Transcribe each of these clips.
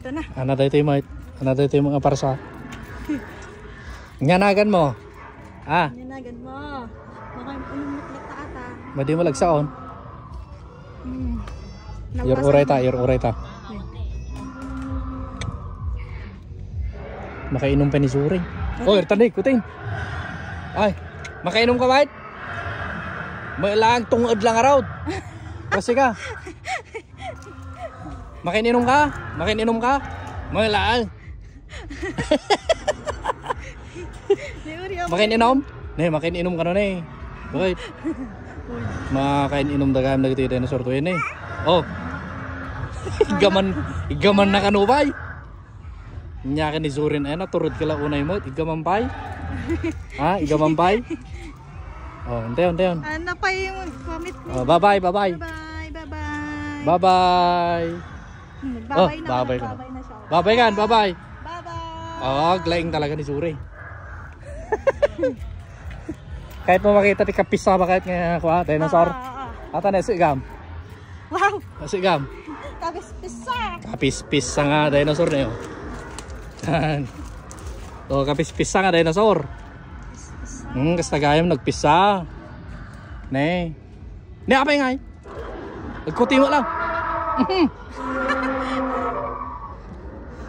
Ito na. Ano daw ito yung mga parsa. Nyanagan mo. Ah. Nyanagan mo. Umumutlat ta ata. Madi mo lagsaon. Your uray ta. Makainom pa ni Suri. Oh, tanig, kuting. Ay, makainom ka ba? May lang tungod lang araw. Kasi ka. Makainom ka? May lang. Makainom ka nun eh. Bakit? Makainom dagam na kita dinosaur to yun eh. Oh. Igaman na kanubay. Nya ka ni Zurin ay naturod ka lang unay mo. Igamampay. Ha? Igamampay. Oh, untayon. Ano pa yung comment mo? Oh, bye-bye. Bye-bye. Bye-bye. Babay na siya. Bye-bye kan, bye-bye. Bye-bye. Oh, glaing talaga ni Zuri. Kahit mo makita ti kapisa ba kahit nga kuha, dinosaur. Ata na sigam. Wow. Sigam. Kapis-pisa nga dinosaur na yun. So, kapis-pisa nga dinosaur. Kas nagayam nagpisa. Ne apay nga eh. Nagkuti mo lang.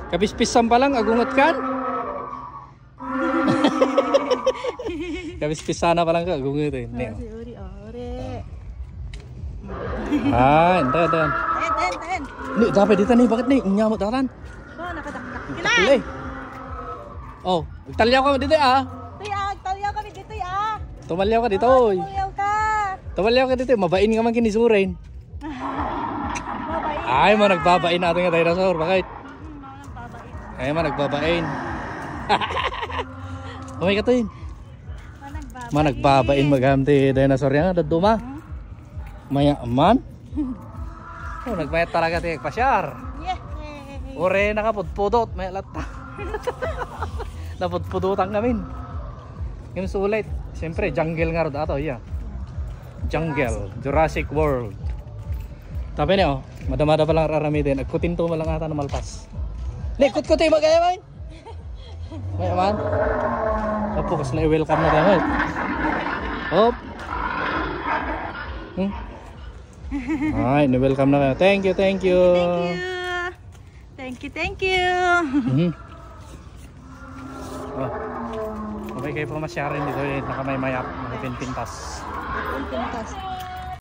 Kapis-pisan pa lang, agungot kan. Kapis-pisa na pa lang ka, agungot eh. Ne. Uri. Enten. Ni, dapat dito ni, bakit ni? Unya mo taran. Oh, nakadakdak. Kilay. Oh, talyaw ka dito ah. Talyaw kami dito ah. Tumalyaw ka dito. Tumalyaw ka dito, mabain nga man kinisurin. Ay, nagbabain natin nga dinosaur, bakit? Ay, nagbabain. Okay ka to yun. Nagbabain maghamti dinosaur yan, daduma. Maya man. Oh, nagmayat talaga tayo pasyar. Ore, nakapudpudot, may lata. Napudpudutan kami. Yung sulit. Siyempre, jungle nga rin ato, yeah. Jungle, Jurassic World. Tapi niyo, madamada pa lang raramitin. Agkutin to malang ata na malpas. Kut-kutin magaya man. May man. Opo, kasi na i-welcome na tayo. Hop. Ay, ni-welcome na kayo. Thank you. Thank you. Oh. Okay kayo po masyarin dito. Nakamaymayap. Nakapinpintas.